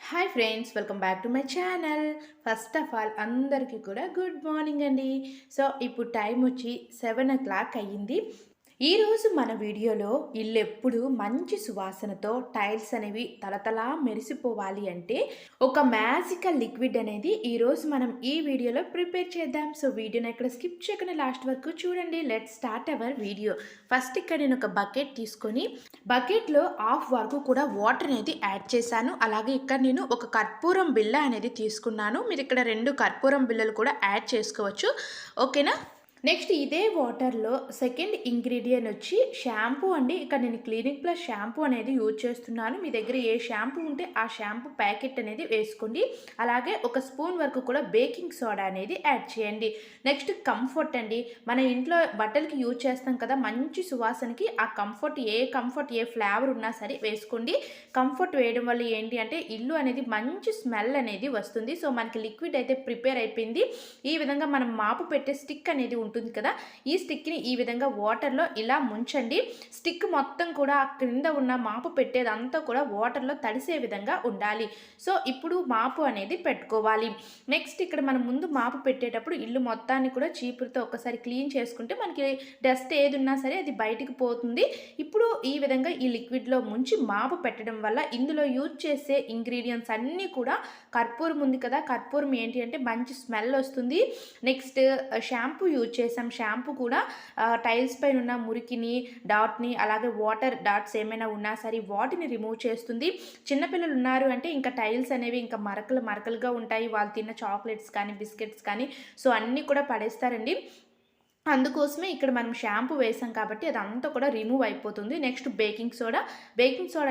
Hi friends, welcome back to my channel. First of all అందరికీ కూడా good morning అండి. So ఇప్పుడు time వచ్చి 7 o'clock అయ్యింది. ఈరోజు మన వీడియోలో ఇల్లు ఎప్పుడు మంచి సువాసనతో టైల్స్ అనేవి తలతలా మెరిసిపోవాలి అంటే ఒక మ్యాజికల్ లిక్విడ్ అనేది ఈరోజు మనం ఈ వీడియోలో ప్రిపేర్ చేద్దాం. సో వీడియోని ఎక్కడ స్కిప్ చేయకుండా లాస్ట్ వరకు చూడండి. Let's start our video. First ఇక్కడ నేను ఒక బకెట్ తీసుకొని బకెట్లో హాఫ్ వరకు కూడా వాటర్ అనేది యాడ్ చేశాను. అలాగే ఇక్కడ నేను ఒక కర్పూరం బిళ్ళ అనేది తీసుకున్నాను. మీరు ఇక్కడ 2 కర్పూరం బిళ్ళలు కూడా యాడ్ చేసుకోవచ్చు. ఓకేనా. నెక్స్ట్ ఇదే వాటర్లో సెకండ్ ఇంగ్రీడియంట్ వచ్చి షాంపూ అండి. ఇక్కడ నేను క్లినిక్ ప్లస్ షాంపూ అనేది యూజ్ చేస్తున్నాను. మీ దగ్గర ఏ షాంపూ ఉంటే ఆ షాంపూ ప్యాకెట్ అనేది వేసుకోండి. అలాగే ఒక స్పూన్ వరకు కూడా బేకింగ్ సోడా అనేది యాడ్ చేయండి. నెక్స్ట్ కంఫర్ట్ అండి. మన ఇంట్లో బట్టలకి యూజ్ చేస్తాం కదా, మంచి సువాసనకి ఆ కంఫర్ట్ ఏ ఫ్లేవర్ ఉన్నా సరే వేసుకోండి. కంఫర్ట్ వేయడం వల్ల ఏంటి అంటే ఇల్లు అనేది మంచి స్మెల్ అనేది వస్తుంది. సో మనకి లిక్విడ్ అయితే ప్రిపేర్ అయిపోయింది. ఈ విధంగా మనం మాపు పెట్టే స్టిక్ అనేది ఉంటుంది కదా, ఈ స్టిక్ని ఈ విధంగా వాటర్లో ఇలా ముంచండి. స్టిక్ మొత్తం కూడా క్రింద ఉన్న మాపు పెట్టేదంతా కూడా వాటర్లో తడిసే విధంగా ఉండాలి. సో ఇప్పుడు మాపు అనేది పెట్టుకోవాలి. నెక్స్ట్ ఇక్కడ మనం ముందు మాపు పెట్టేటప్పుడు ఇల్లు మొత్తాన్ని కూడా చీపురుతో ఒకసారి క్లీన్ చేసుకుంటే మనకి డస్ట్ ఏది ఉన్నా సరే అది బయటికి పోతుంది. ఇప్పుడు ఈ విధంగా ఈ లిక్విడ్లో ముంచి మాపు పెట్టడం వల్ల ఇందులో యూజ్ చేసే ఇంగ్రీడియంట్స్ అన్నీ కూడా కర్పూరం ఉంది కదా, కర్పూరం ఏంటి అంటే మంచి స్మెల్ వస్తుంది. నెక్స్ట్ షాంపూ యూజ్ చేసాం. షాంపూ కూడా టైల్స్ పైన ఉన్న మురికిని డాట్ని అలాగే వాటర్ డాట్స్ ఏమైనా ఉన్నా సరే వాటిని రిమూవ్ చేస్తుంది. చిన్నపిల్లలు ఉన్నారు అంటే ఇంకా టైల్స్ అనేవి ఇంకా మరకలుగా ఉంటాయి. వాళ్ళు తిన్న చాక్లెట్స్ కానీ బిస్కెట్స్ కానీ సో అన్నీ కూడా పడేస్తారండి. అందుకోసమే ఇక్కడ మనం షాంపూ వేసాం కాబట్టి అదంతా కూడా రిమూవ్ అయిపోతుంది. నెక్స్ట్ బేకింగ్ సోడా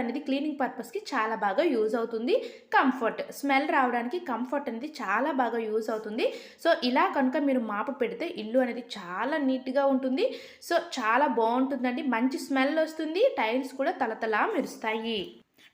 అనేది క్లీనింగ్ పర్పస్కి చాలా బాగా యూజ్ అవుతుంది. కంఫర్ట్ స్మెల్ రావడానికి కంఫర్ట్ అనేది చాలా బాగా యూజ్ అవుతుంది. సో ఇలా కనుక మీరు మాపు పెడితే ఇల్లు అనేది చాలా నీట్గా ఉంటుంది. సో చాలా బాగుంటుందండి, మంచి స్మెల్ వస్తుంది. టైల్స్ కూడా తలతలా మెరుస్తాయి.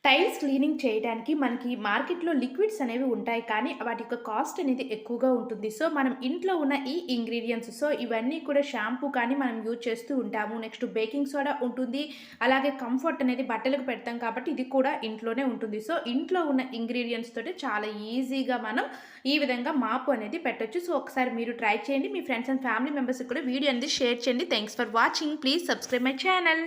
టైల్స్ క్లీనింగ్ చేయడానికి మనకి మార్కెట్లో లిక్విడ్స్ అనేవి ఉంటాయి, కానీ వాటి యొక్క కాస్ట్ అనేది ఎక్కువగా ఉంటుంది. సో మనం ఇంట్లో ఉన్న ఈ ఇంగ్రీడియంట్స్, సో ఇవన్నీ కూడా షాంపూ కానీ మనం యూజ్ చేస్తూ ఉంటాము. నెక్స్ట్ బేకింగ్ సోడా ఉంటుంది. అలాగే కంఫర్ట్ అనేది బట్టలకు పెడతాం కాబట్టి ఇది కూడా ఇంట్లోనే ఉంటుంది. సో ఇంట్లో ఉన్న ఇంగ్రీడియంట్స్ తోటి చాలా ఈజీగా మనం ఈ విధంగా మాపు అనేది పెట్టొచ్చు. సో ఒకసారి మీరు ట్రై చేయండి. మీ ఫ్రెండ్స్ అండ్ ఫ్యామిలీ మెంబర్స్కి కూడా వీడియో అనేది షేర్ చేయండి. Thanks for watching. Please subscribe my channel.